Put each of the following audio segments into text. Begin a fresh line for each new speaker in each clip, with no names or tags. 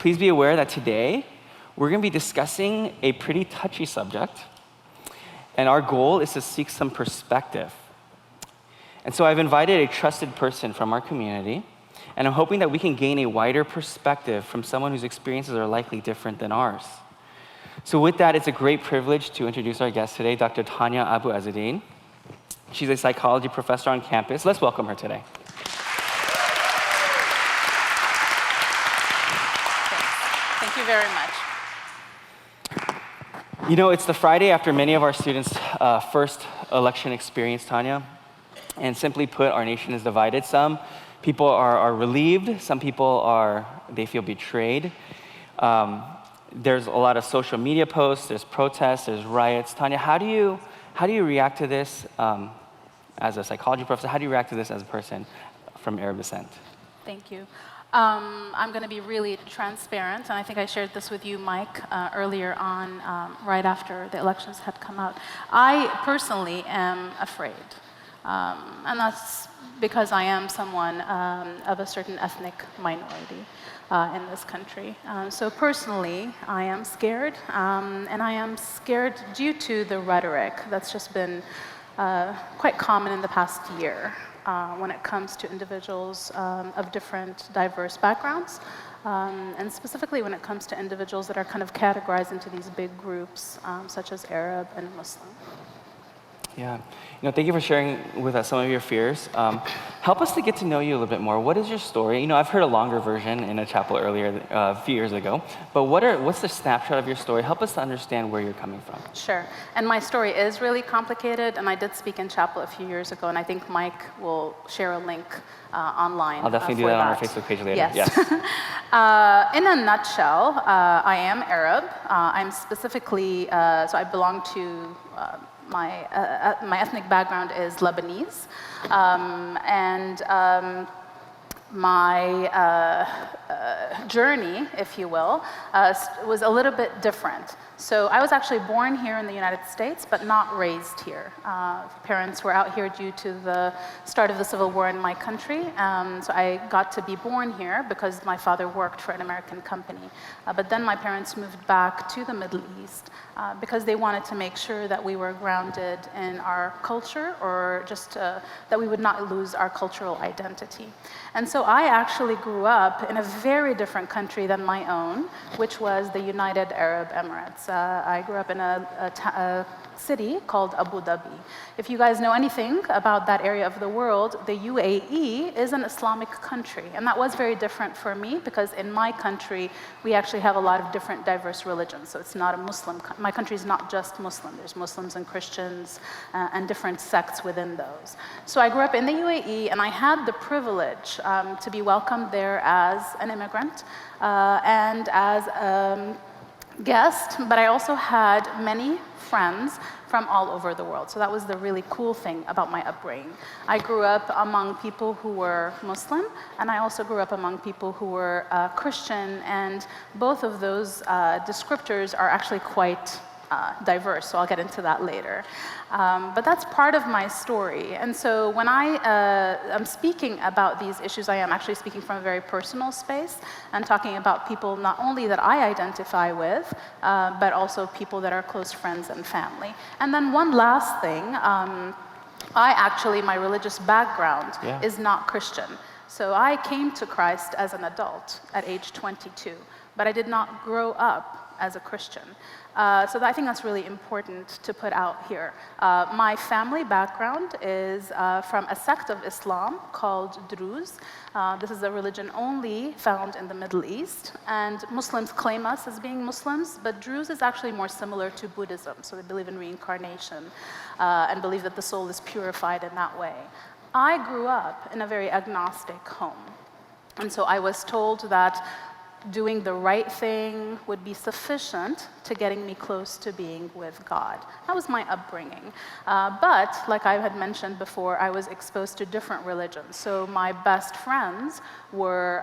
Please be aware that today we're going to be discussing a pretty touchy subject, and our goal is to seek some perspective. And so I've invited a trusted person from our community, and I'm hoping that we can gain a wider perspective from someone whose experiences are likely different than ours. So with that, it's a great privilege to introduce our guest today, Dr. Tania Abouezzeddine. She's a psychology professor on campus. Let's welcome her today.
Thank you very much.
You know, it's the Friday after many of our students' first election experience, Tania. And simply put, our nation is divided. Some people are relieved. Some people they feel betrayed. There's a lot of social media posts. There's protests. There's riots. Tania, how do you react to this as a psychology professor? How do you react to this as a person from Arab descent?
Thank you. I'm going to be really transparent, and I think I shared this with you, Mike, earlier on, right after the elections had come out. I personally am afraid, and that's because I am someone of a certain ethnic minority in this country. So personally, I am scared, and I am scared due to the rhetoric that's just been quite common in the past year. When it comes to individuals of different diverse backgrounds, and specifically when it comes to individuals that are kind of categorized into these big groups, such as Arab and Muslim.
Yeah. Thank you for sharing with us some of your fears. Help us to get to know you a little bit more. What is your story? I've heard a longer version in a chapel earlier, a few years ago, but what's the snapshot of your story? Help us to understand where you're coming from.
Sure. And my story is really complicated, and I did speak in chapel a few years ago, and I think Mike will share a link online.
I'll definitely do that on our Facebook page later.
Yes. In a nutshell, I am Arab. I'm specifically, so I belong to my ethnic background is Lebanese, and my journey, if you will, was a little bit different. So I was actually born here in the United States, but not raised here. Parents were out here due to the start of the Civil War in my country. So I got to be born here because my father worked for an American company. But then my parents moved back to the Middle East because they wanted to make sure that we were grounded in our culture, or just that we would not lose our cultural identity. And so I actually grew up in a very different country than my own, which was the United Arab Emirates. I grew up in a city called Abu Dhabi. If you guys know anything about that area of the world, the UAE is an Islamic country. And that was very different for me because in my country, we actually have a lot of different diverse religions. So it's not a Muslim, my country is not just Muslim. There's Muslims and Christians and different sects within those. So I grew up in the UAE, and I had the privilege to be welcomed there as an immigrant and as a guest, but I also had many friends from all over the world. So that was the really cool thing about my upbringing. I grew up among people who were Muslim, and I also grew up among people who were Christian, and both of those descriptors are actually quite diverse, so I'll get into that later. But that's part of my story. And so when I'm speaking about these issues, I am actually speaking from a very personal space and talking about people not only that I identify with, but also people that are close friends and family. And then one last thing, my religious background is not Christian. So I came to Christ as an adult at age 22, but I did not grow up as a Christian. So I think that's really important to put out here. My family background is from a sect of Islam called Druze. This is a religion only found in the Middle East, and Muslims claim us as being Muslims, but Druze is actually more similar to Buddhism. So they believe in reincarnation and believe that the soul is purified in that way. I grew up in a very agnostic home, and so I was told that doing the right thing would be sufficient to getting me close to being with God. That was my upbringing. But like I had mentioned before, I was exposed to different religions. So my best friends were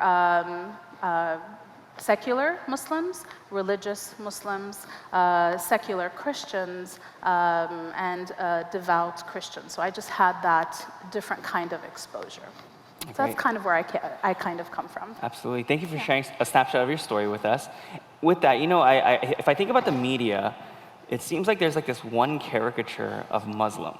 secular Muslims, religious Muslims, secular Christians, and devout Christians. So I just had that different kind of exposure. So that's kind of where I kind of come from.
Absolutely. Thank you for sharing a snapshot of your story with us. With that, you know, if I think about the media, it seems like there's like this one caricature of Muslim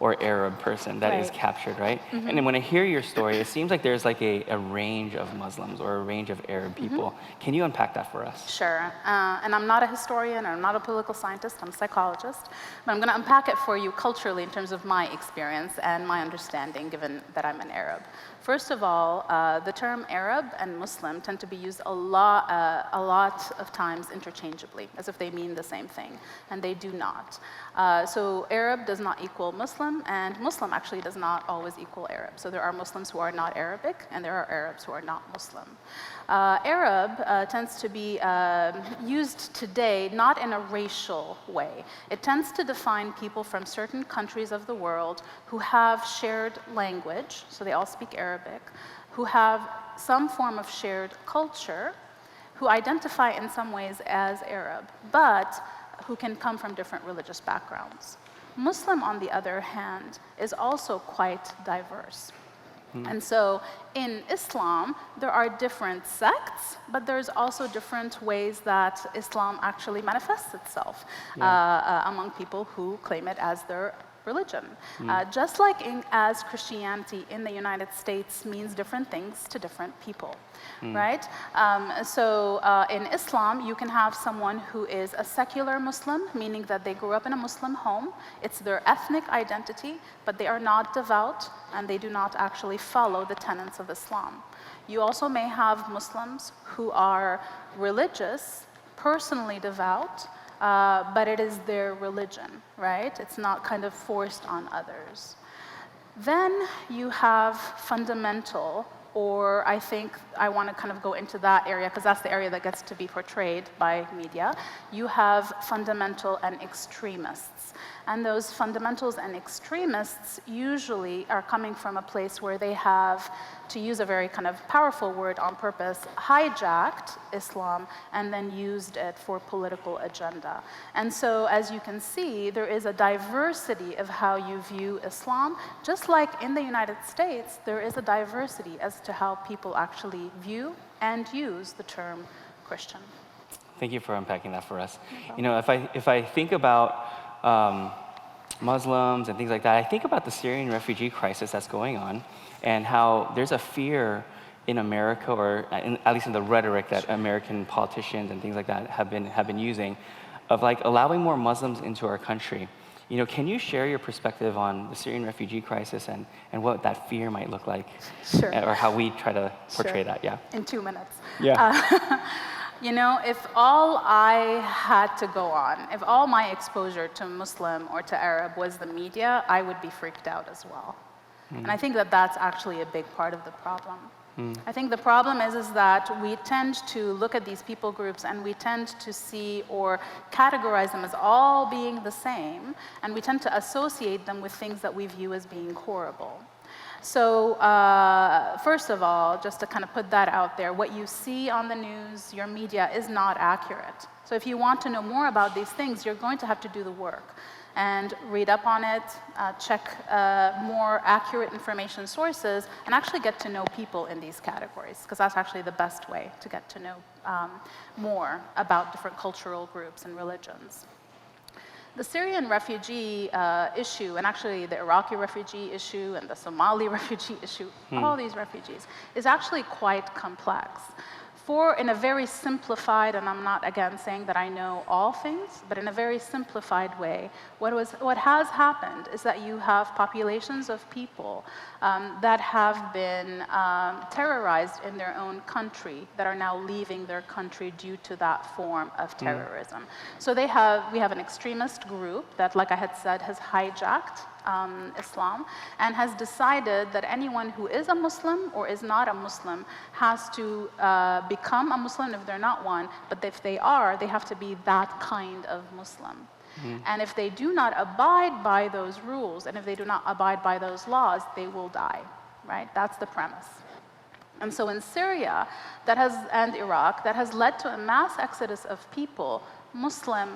or Arab person that is captured, right? And then when I hear your story, it seems like there's like a range of Muslims or a range of Arab people. Can you unpack that for us?
Sure. And I'm not a historian, or I'm not a political scientist, I'm a psychologist. But I'm going to unpack it for you culturally in terms of my experience and my understanding, given that I'm an Arab. First of all, the term Arab and Muslim tend to be used a lot of times interchangeably, as if they mean the same thing, and they do not. So Arab does not equal Muslim, and Muslim actually does not always equal Arab. So there are Muslims who are not Arabic, and there are Arabs who are not Muslim. Arab tends to be used today not in a racial way. It tends to define people from certain countries of the world who have shared language, so they all speak Arabic, who have some form of shared culture, who identify in some ways as Arab, but who can come from different religious backgrounds. Muslim, on the other hand, is also quite diverse. And so in Islam, there are different sects, but there's also different ways that Islam actually manifests itself among people who claim it as their religion. Just like as Christianity in the United States means different things to different people, right? So in Islam, you can have someone who is a secular Muslim, meaning that they grew up in a Muslim home. It's their ethnic identity, but they are not devout, and they do not actually follow the tenets of Islam. You also may have Muslims who are religious, personally devout, but it is their religion, right? It's not kind of forced on others. Then you have fundamental, or I think I want to kind of go into that area because that's the area that gets to be portrayed by media. You have fundamental and extremists. And those fundamentals and extremists usually are coming from a place where they have, to use a very kind of powerful word on purpose, hijacked Islam and then used it for political agenda. And so, as you can see, there is a diversity of how you view Islam. Just like in the United States, there is a diversity as to how people actually view and use the term Christian.
Thank you for unpacking that for us. You know, if I think about Muslims and things like that, I think about the Syrian refugee crisis that's going on and how there's a fear in America, or at least in the rhetoric that American politicians and things like that have been using, of like allowing more Muslims into our country. You know, can you share your perspective on the Syrian refugee crisis and what that fear might look like?
Sure.
Or how we try to portray that, yeah.
In 2 minutes.
Yeah.
You know, if all I had to go on, if all my exposure to Muslim or to Arab was the media, I would be freaked out as well. And I think that that's actually a big part of the problem. I think the problem is that we tend to look at these people groups and we tend to see or categorize them as all being the same, and we tend to associate them with things that we view as being horrible. So first of all, just to kind of put that out there, what you see on the news, your media, is not accurate. So if you want to know more about these things, you're going to have to do the work and read up on it, check more accurate information sources, and actually get to know people in these categories, because that's actually the best way to get to know more about different cultural groups and religions. The Syrian refugee issue, and actually the Iraqi refugee issue and the Somali refugee issue, all these refugees, is actually quite complex. In a very simplified, and I'm not again saying that I know all things, but in a very simplified way, what has happened is that you have populations of people that have been terrorized in their own country that are now leaving their country due to that form of terrorism. So we have an extremist group that, like I had said, has hijacked Islam and has decided that anyone who is a Muslim or is not a Muslim has to become a Muslim if they're not one, but if they are, they have to be that kind of Muslim. And if they do not abide by those rules, and if they do not abide by those laws, they will die, right? That's the premise. And so in Syria and Iraq, that has led to a mass exodus of people, Muslim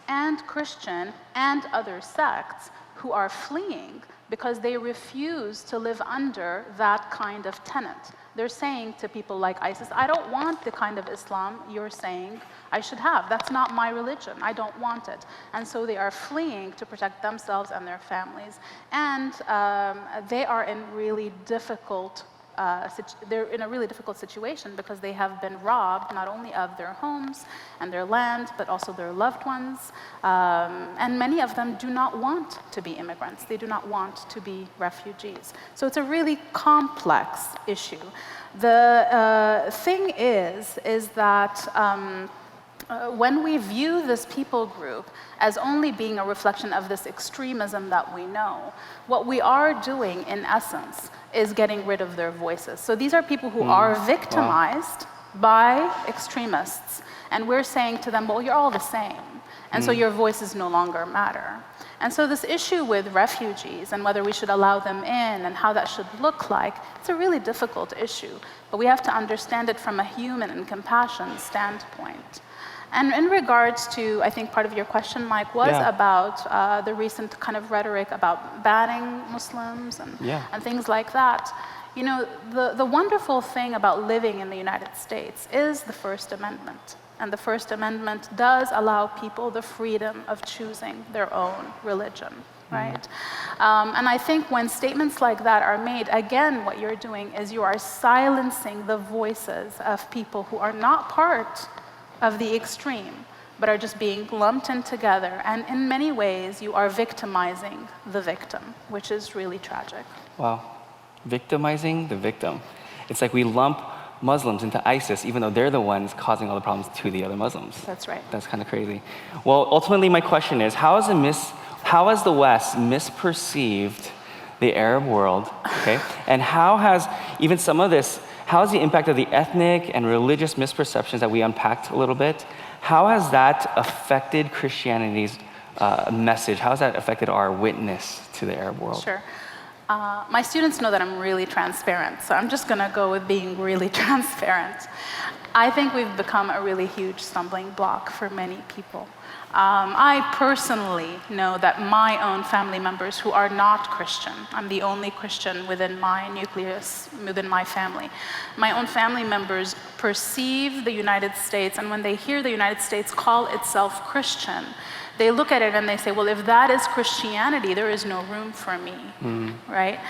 and Christian and other sects, who are fleeing because they refuse to live under that kind of tenet. They're saying to people like ISIS, I don't want the kind of Islam you're saying I should have. That's not my religion. I don't want it. And so they are fleeing to protect themselves and their families. And they are in really difficult they're in a really difficult situation because they have been robbed not only of their homes and their land, but also their loved ones. And many of them do not want to be immigrants. They do not want to be refugees. So it's a really complex issue. The thing is that when we view this people group as only being a reflection of this extremism that we know, what we are doing in essence is getting rid of their voices. So these are people who are victimized by extremists, and we're saying to them, well, you're all the same, and so your voices no longer matter. And so this issue with refugees and whether we should allow them in and how that should look like, it's a really difficult issue, but we have to understand it from a human and compassion standpoint. And in regards to, I think part of your question, Mike, was about the recent kind of rhetoric about banning Muslims and things like that. You know, the wonderful thing about living in the United States is the First Amendment. And the First Amendment does allow people the freedom of choosing their own religion, right? And I think when statements like that are made, again, what you're doing is you are silencing the voices of people who are not part of the extreme, but are just being lumped in together. And in many ways, you are victimizing the victim, which is really tragic.
Wow. Victimizing the victim. It's like we lump Muslims into ISIS, even though they're the ones causing all the problems to the other Muslims.
That's right.
That's kind of crazy. Well, ultimately, my question is, how has the West misperceived the Arab world, okay? And how has even some of this, how has the impact of the ethnic and religious misperceptions that we unpacked a little bit, how has that affected Christianity's message? How has that affected our witness to the Arab world?
Sure. My students know that I'm really transparent, so I'm just going to go with being really transparent. I think we've become a really huge stumbling block for many people. I personally know that my own family members who are not Christian, I'm the only Christian within my nucleus, within my family. My own family members perceive the United States, and when they hear the United States call itself Christian, they look at it and they say, well, if that is Christianity, there is no room for me, right?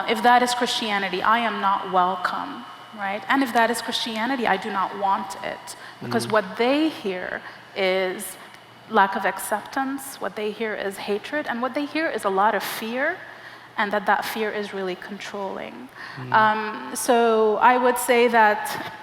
If that is Christianity, I am not welcome, right? And if that is Christianity, I do not want it. Because what they hear is lack of acceptance, what they hear is hatred, and what they hear is a lot of fear, and that fear is really controlling. So I would say that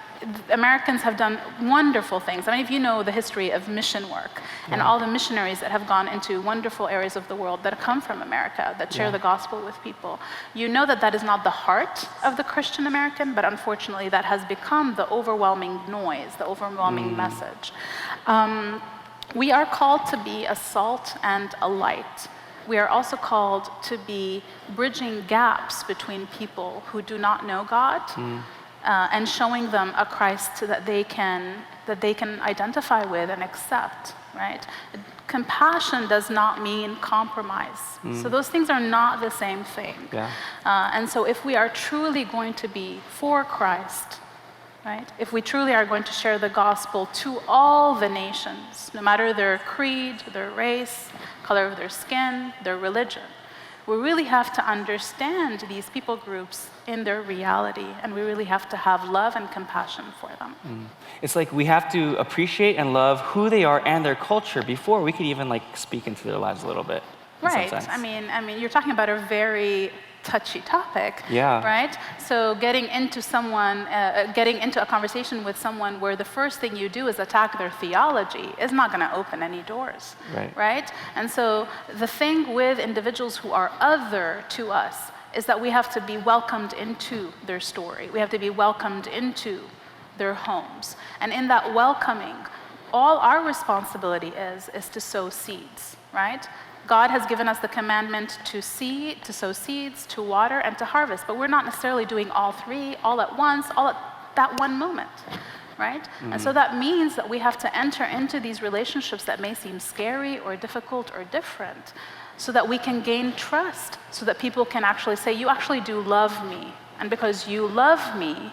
Americans have done wonderful things. I mean, if you know the history of mission work and all the missionaries that have gone into wonderful areas of the world that come from America, that share the gospel with people, you know that that is not the heart of the Christian American, but unfortunately that has become the overwhelming noise, the overwhelming message. We are called to be a salt and a light. We are also called to be bridging gaps between people who do not know God and showing them a Christ that they can identify with and accept, right? Compassion does not mean compromise. So those things are not the same thing. And so if we are truly going to be for Christ, right? If we truly are going to share the gospel to all the nations, no matter their creed, their race, color of their skin, their religion, we really have to understand these people groups in their reality, and we really have to have love and compassion for them.
It's like we have to appreciate and love who they are and their culture before we could even like speak into their lives a little bit.
Right. I mean, you're talking about a very touchy topic, right? So getting into a conversation with someone where the first thing you do is attack their theology is not going to open any doors, right? And so the thing with individuals who are other to us is that we have to be welcomed into their story. We have to be welcomed into their homes. And in that welcoming, all our responsibility is to sow seeds, right? God has given us the commandment to sow seeds, to water, and to harvest. But we're not necessarily doing all three, all at once, all at that one moment, right? And so that means that we have to enter into these relationships that may seem scary or difficult or different, so that we can gain trust, so that people can actually say, you actually do love me. And because you love me,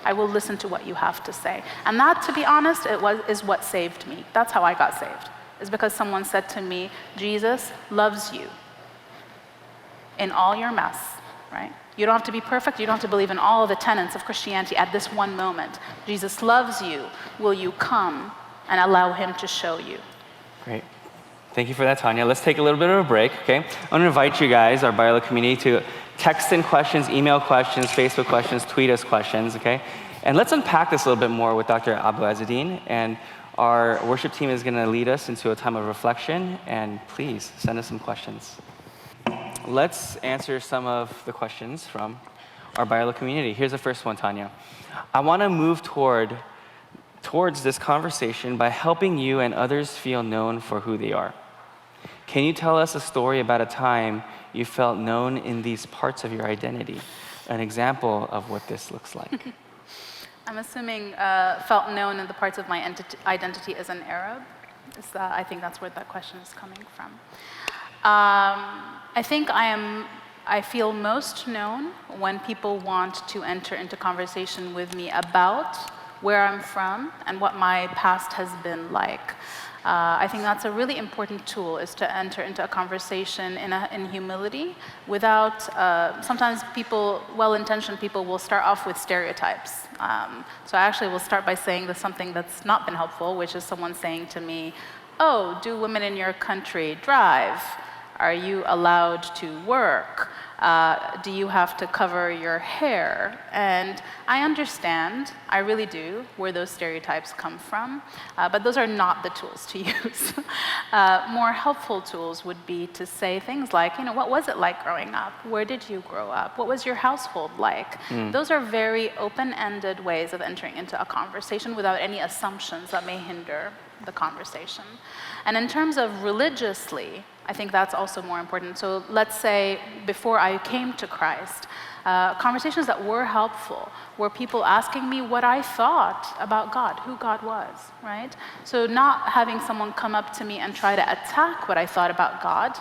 I will listen to what you have to say. And that, to be honest, is what saved me. That's how I got saved. Is because someone said to me, Jesus loves you in all your mess, right? You don't have to be perfect. You don't have to believe in all of the tenets of Christianity at this one moment. Jesus loves you. Will you come and allow him to show you?
Great. Thank you for that, Tania. Let's take a little bit of a break, okay? I want to invite you guys, our Biola community, to text in questions, email questions, Facebook questions, tweet us questions, okay? And let's unpack this a little bit more with Dr. Abouezzeddine. And our worship team is going to lead us into a time of reflection. And please, send us some questions. Let's answer some of the questions from our Biola community. Here's the first one, Tania. I want to move towards this conversation by helping you and others feel known for who they are. Can you tell us a story about a time you felt known in these parts of your identity? An example of what this looks like.
I'm assuming felt known in the parts of my identity as an Arab. I think that's where that question is coming from. I think I feel most known when people want to enter into conversation with me about where I'm from and what my past has been like. I think that's a really important tool, is to enter into a conversation in humility without, sometimes people, well-intentioned people will start off with stereotypes. So I actually will start by saying something that's not been helpful, which is someone saying to me, oh, do women in your country drive? Are you allowed to work? Do you have to cover your hair? And I understand, I really do, where those stereotypes come from, but those are not the tools to use. More helpful tools would be to say things like, what was it like growing up? Where did you grow up? What was your household like? Those are very open-ended ways of entering into a conversation without any assumptions that may hinder the conversation. And in terms of religiously, I think that's also more important. So let's say before I came to Christ, conversations that were helpful were people asking me what I thought about God, who God was, right? So not having someone come up to me and try to attack what I thought about God,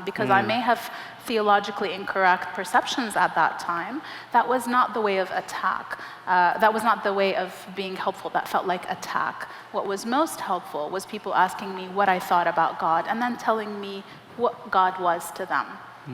because I may have theologically incorrect perceptions at that time. That was not the way of attack. That was not the way of being helpful. That felt like attack. What was most helpful was people asking me what I thought about God and then telling me what God was to them,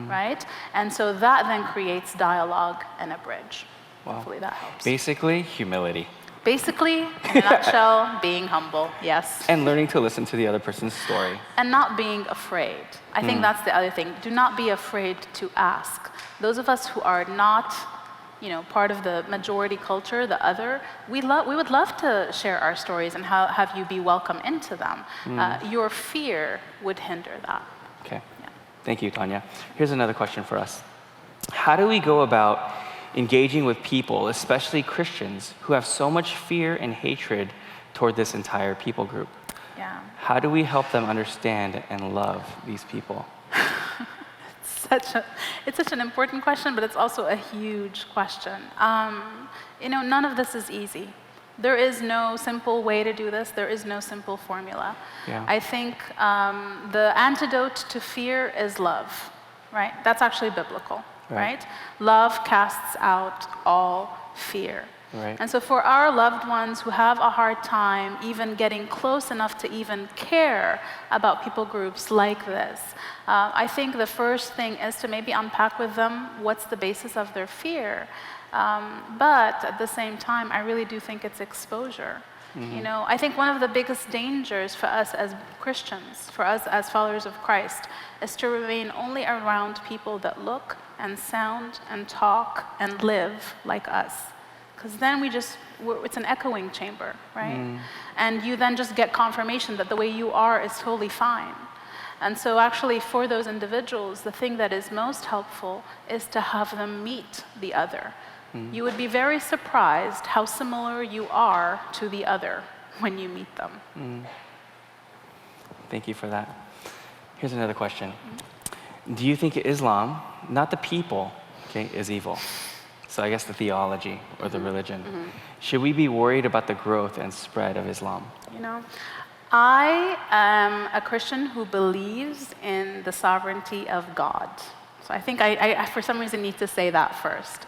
right? And so that then creates dialogue and a bridge. Wow. Hopefully that helps.
Basically, humility.
Basically, in a nutshell, being humble, yes.
And learning to listen to the other person's story.
And not being afraid. I think that's the other thing. Do not be afraid to ask. Those of us who are not, part of the majority culture, the other, we would love to share our stories and have you be welcome into them. Your fear would hinder that.
Okay. Yeah. Thank you, Tania. Here's another question for us. How do we go about engaging with people, especially Christians, who have so much fear and hatred toward this entire people group?
Yeah.
How do we help them understand and love these people?
It's such an important question, but it's also a huge question. None of this is easy. There is no simple way to do this. There is no simple formula. Yeah. I think the antidote to fear is love, right? That's actually biblical. Right? Love casts out all fear. Right. And so for our loved ones who have a hard time even getting close enough to even care about people groups like this, I think the first thing is to maybe unpack with them what's the basis of their fear. But at the same time, I really do think it's exposure. I think one of the biggest dangers for us as Christians, for us as followers of Christ, is to remain only around people that look and sound and talk and live like us. Because then it's an echoing chamber, right? And you then just get confirmation that the way you are is totally fine. And so actually for those individuals, the thing that is most helpful is to have them meet the other. You would be very surprised how similar you are to the other when you meet them.
Thank you for that. Here's another question. Do you think Islam, not the people, is evil? So I guess the theology or the religion. Should we be worried about the growth and spread of Islam?
I am a Christian who believes in the sovereignty of God. So I think I for some reason, need to say that first.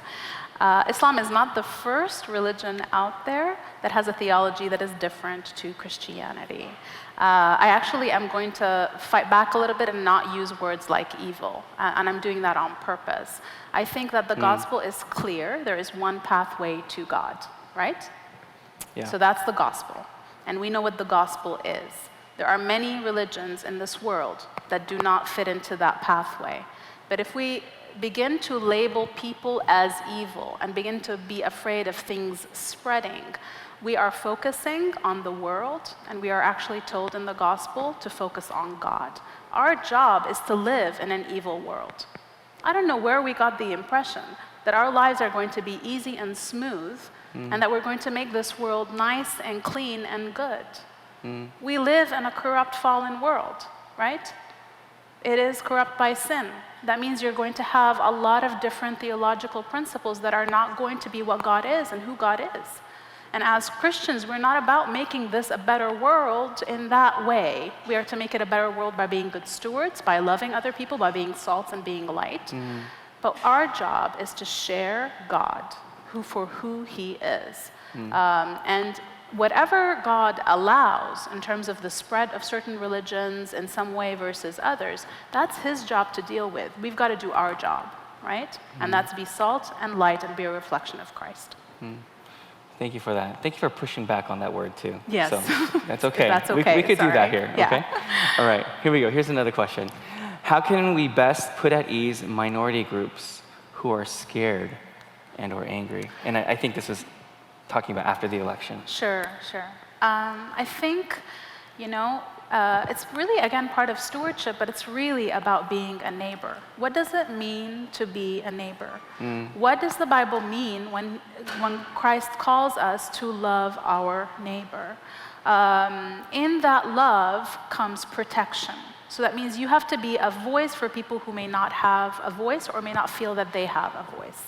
Islam is not the first religion out there that has a theology that is different to Christianity. I actually am going to fight back a little bit and not use words like evil, and I'm doing that on purpose. I think that the gospel is clear. There is one pathway to God, right?
Yeah.
So that's the gospel, and we know what the gospel is. There are many religions in this world that do not fit into that pathway. But if we begin to label people as evil and begin to be afraid of things spreading, we are focusing on the world, and we are actually told in the gospel to focus on God. Our job is to live in an evil world. I don't know where we got the impression that our lives are going to be easy and smooth, and that we're going to make this world nice and clean and good. We live in a corrupt, fallen world, right? It is corrupt by sin. That means you're going to have a lot of different theological principles that are not going to be what God is and who God is. And as Christians, we're not about making this a better world in that way. We are to make it a better world by being good stewards, by loving other people, by being salt and being light. But our job is to share God for who he is. And whatever God allows in terms of the spread of certain religions in some way versus others, that's his job to deal with. We've got to do our job, right? And that's be salt and light and be a reflection of Christ.
Thank you for that. Thank you for pushing back on that word too.
Yes.
So that's okay.
That's okay.
We could do that here,
Yeah.
okay? All right, here we go. Here's another question. How can we best put at ease minority groups who are scared and or angry? And I think this is talking about after the election.
Sure. I think, it's really, again, part of stewardship, but it's really about being a neighbor. What does it mean to be a neighbor? What does the Bible mean when Christ calls us to love our neighbor? In that love comes protection. So that means you have to be a voice for people who may not have a voice or may not feel that they have a voice.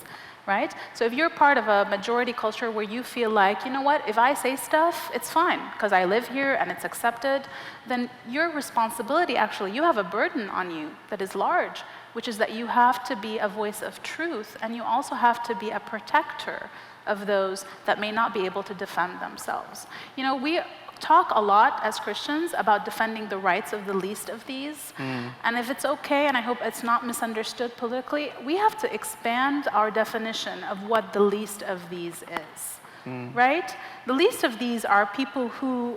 Right? So if you're part of a majority culture where you feel like, you know what, if I say stuff, it's fine because I live here and it's accepted, then your responsibility, actually, you have a burden on you that is large, which is that you have to be a voice of truth, and you also have to be a protector of those that may not be able to defend themselves. We talk a lot as Christians about defending the rights of the least of these. And if it's okay, and I hope it's not misunderstood politically, we have to expand our definition of what the least of these is, right? The least of these are people who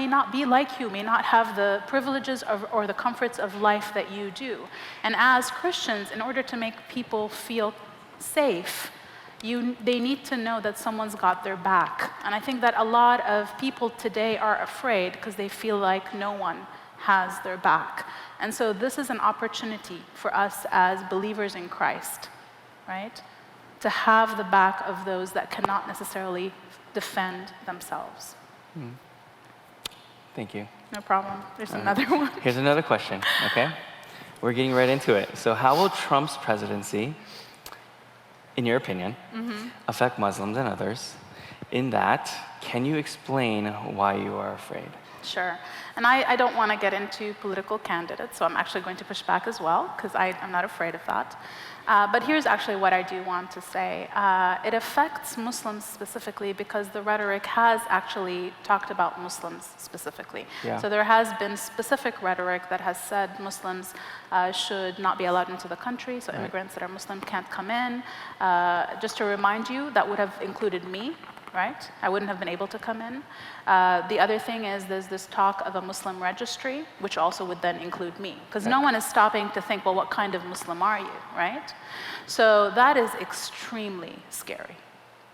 may not be like you, may not have the privileges or the comforts of life that you do. And as Christians, in order to make people feel safe, they need to know that someone's got their back. And I think that a lot of people today are afraid because they feel like no one has their back. And so this is an opportunity for us as believers in Christ, right? To have the back of those that cannot necessarily defend themselves.
Thank you.
No problem. There's another one.
Here's another question, okay? We're getting right into it. So how will Trump's presidency, in your opinion, affect Muslims and others? In that, can you explain why you are afraid?
Sure. And I don't want to get into political candidates, so I'm actually going to push back as well, because I'm not afraid of that. But here's actually what I do want to say. It affects Muslims specifically because the rhetoric has actually talked about Muslims specifically.
Yeah.
So there has been specific rhetoric that has said Muslims should not be allowed into the country, so immigrants that are Muslim can't come in. Just to remind you, that would have included me, right? I wouldn't have been able to come in. The other thing is there's this talk of a Muslim registry, which also would then include me. Because no one is stopping to think, well, what kind of Muslim are you, right? So that is extremely scary,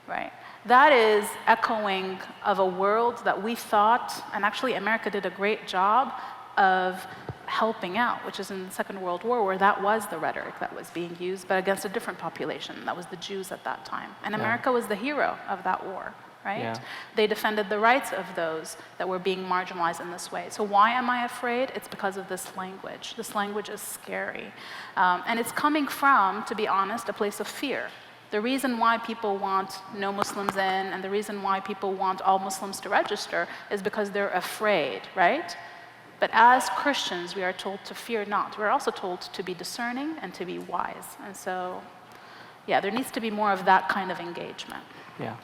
right? That is echoing of a world that we thought, and actually America did a great job of helping out, which is in the Second World War, where that was the rhetoric that was being used, but against a different population. That was the Jews at that time. And America was the hero of that war, right?
Yeah.
They defended the rights of those that were being marginalized in this way. So why am I afraid? It's because of this language. This language is scary. And it's coming from, to be honest, a place of fear. The reason why people want no Muslims in, and the reason why people want all Muslims to register is because they're afraid, right? But as Christians, we are told to fear not. We're also told to be discerning and to be wise. And so, yeah, there needs to be more of that kind of engagement.
Yeah.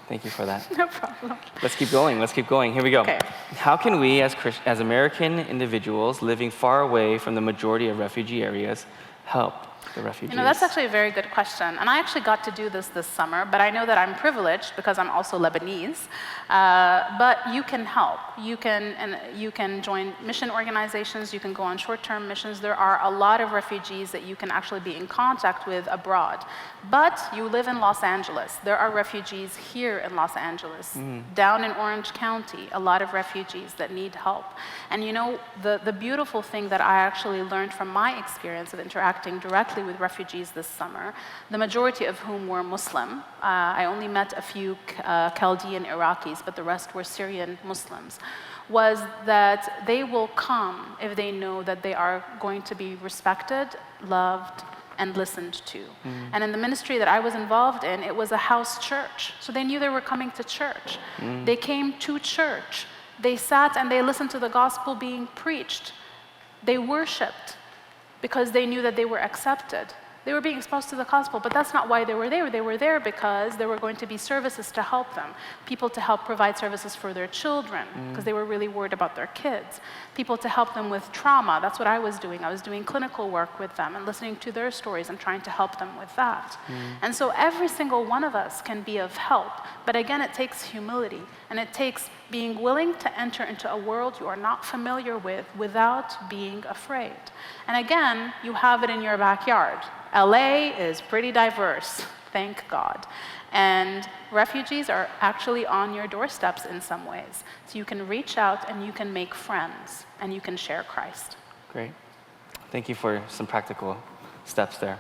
Thank you for that.
No problem.
Let's keep going. Let's keep going. Here we go.
Okay.
How can we, as American individuals living far away from the majority of refugee areas, help the refugees?
That's actually a very good question. And I actually got to do this summer, but I know that I'm privileged because I'm also Lebanese. But you can help. You can join mission organizations. You can go on short-term missions. There are a lot of refugees that you can actually be in contact with abroad. But you live in Los Angeles. There are refugees here in Los Angeles. Down in Orange County, a lot of refugees that need help. And the beautiful thing that I actually learned from my experience of interacting directly with refugees this summer, the majority of whom were Muslim. I only met a few Chaldean Iraqis, but the rest were Syrian Muslims, was that they will come if they know that they are going to be respected, loved, and listened to. And in the ministry that I was involved in, it was a house church. So they knew they were coming to church. They came to church. They sat and they listened to the gospel being preached. They worshiped because they knew that they were accepted. They were being exposed to the gospel, but that's not why they were there. They were there because there were going to be services to help them. People to help provide services for their children, because they were really worried about their kids. People to help them with trauma. That's what I was doing. I was doing clinical work with them and listening to their stories and trying to help them with that. And so every single one of us can be of help. But again, it takes humility, and it takes being willing to enter into a world you are not familiar with without being afraid. And again, you have it in your backyard. LA is pretty diverse, thank God. And refugees are actually on your doorsteps in some ways. So you can reach out and you can make friends and you can share Christ.
Great. Thank you for some practical steps there.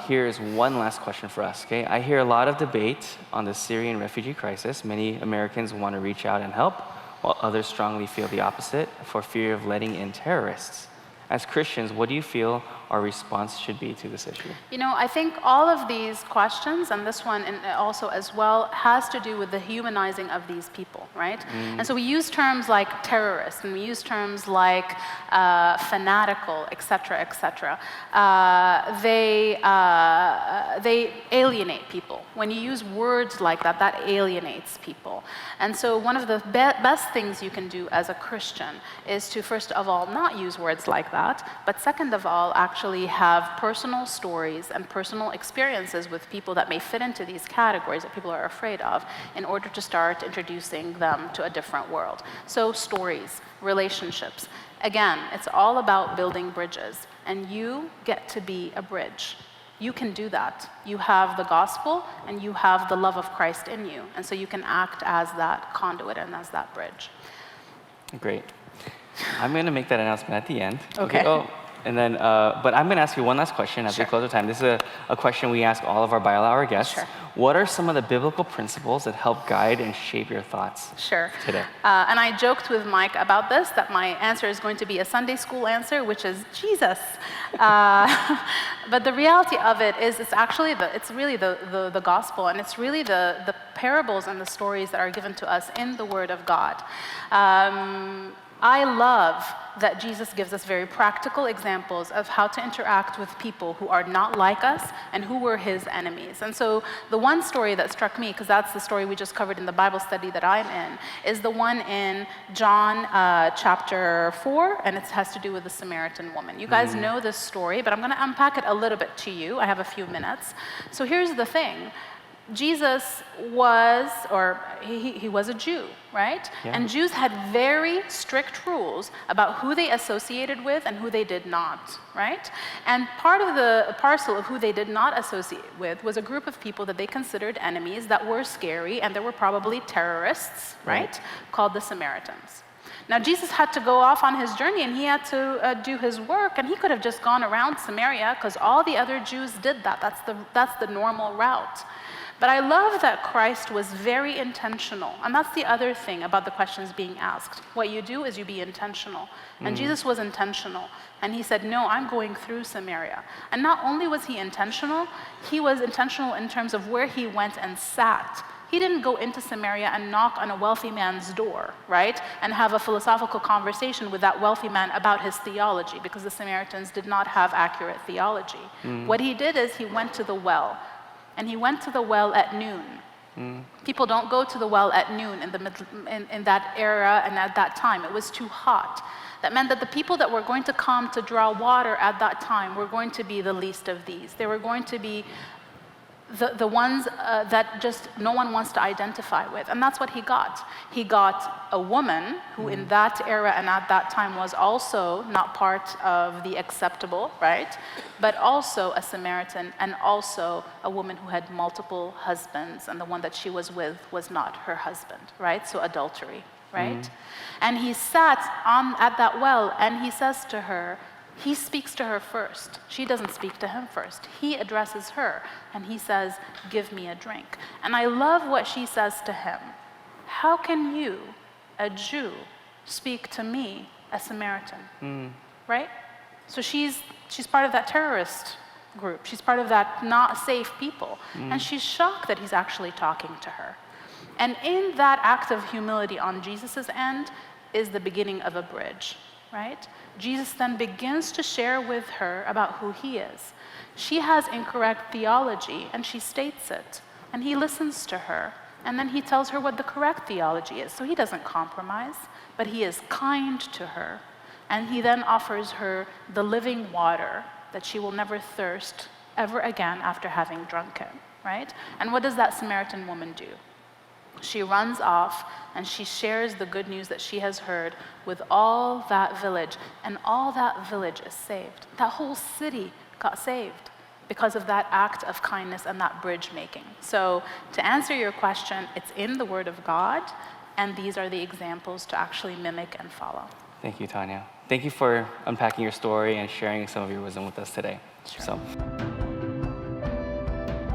Here's one last question for us, okay? I hear a lot of debate on the Syrian refugee crisis. Many Americans want to reach out and help, while others strongly feel the opposite for fear of letting in terrorists. As Christians, what do you feel our response should be to this issue?
I think all of these questions, and this one also as well, has to do with the humanizing of these people, right? And so we use terms like terrorist, and we use terms like fanatical, et cetera, et cetera. They alienate people. When you use words like that, that alienates people. And so one of the best things you can do as a Christian is to, first of all, not use words like that, but second of all, actually have personal stories and personal experiences with people that may fit into these categories that people are afraid of in order to start introducing them to a different world. So stories, relationships. Again, it's all about building bridges, and you get to be a bridge. You can do that. You have the gospel and you have the love of Christ in you, and so you can act as that conduit and as that bridge.
Great. I'm going to make that announcement at the end.
Okay.
And then, but I'm going to ask you one last question as we close our time. This is a question we ask all of our Biola guests.
Sure.
What are some of the biblical principles that help guide and shape your thoughts today?
And I joked with Mike about this, that my answer is going to be a Sunday school answer, which is Jesus. But the reality of it is it's really the gospel, and it's really the parables and the stories that are given to us in the Word of God. I love that Jesus gives us very practical examples of how to interact with people who are not like us and who were his enemies. And so the one story that struck me, because that's the story we just covered in the Bible study that I'm in, is the one in John chapter 4, and it has to do with the Samaritan woman. You guys know this story, but I'm going to unpack it a little bit to you. I have a few minutes. So here's the thing. Jesus was, he was a Jew, right? Yeah. And Jews had very strict rules about who they associated with and who they did not, right? And part of the parcel of who they did not associate with was a group of people that they considered enemies that were scary, and there were probably terrorists, right? Called the Samaritans. Now, Jesus had to go off on his journey, and he had to do his work, and he could have just gone around Samaria because all the other Jews did that. That's the normal route. But I love that Christ was very intentional. And that's the other thing about the questions being asked. What you do is you be intentional. And Jesus was intentional. And he said, no, I'm going through Samaria. And not only was he intentional in terms of where he went and sat. He didn't go into Samaria and knock on a wealthy man's door, right? And have a philosophical conversation with that wealthy man about his theology, because the Samaritans did not have accurate theology. What he did is he went to the well. And he went to the well at noon. People don't go to the well at noon in that era and at that time. It was too hot. That meant that the people that were going to come to draw water at that time were going to be the least of these. They were going to be the ones that just no one wants to identify with. And that's what he got. He got a woman who in that era and at that time was also not part of the acceptable, right? But also a Samaritan, and also a woman who had multiple husbands, and the one that she was with was not her husband, right? So adultery, right? And he sat at that well, and he says to her, he speaks to her first. She doesn't speak to him first. He addresses her, and he says, give me a drink. And I love what she says to him. How can you, a Jew, speak to me, a Samaritan? Right? So she's part of that terrorist group. She's part of that not safe people. And she's shocked that he's actually talking to her. And in that act of humility on Jesus' end is the beginning of a bridge, right? Jesus then begins to share with her about who he is. She has incorrect theology, and she states it. And he listens to her, and then he tells her what the correct theology is. So he doesn't compromise, but he is kind to her. And he then offers her the living water that she will never thirst ever again after having drunk it, right? And what does that Samaritan woman do? She runs off and she shares the good news that she has heard with all that village, and all that village is saved. That whole city got saved because of that act of kindness and that bridge making. So to answer your question, it's in the Word of God, and these are the examples to actually mimic and follow.
Thank you, Tania. Thank you for unpacking your story and sharing some of your wisdom with us today.
Sure.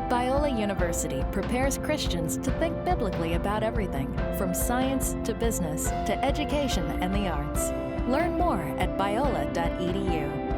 Biola University prepares Christians to think biblically about everything, from science to business to education and the arts. Learn more at biola.edu.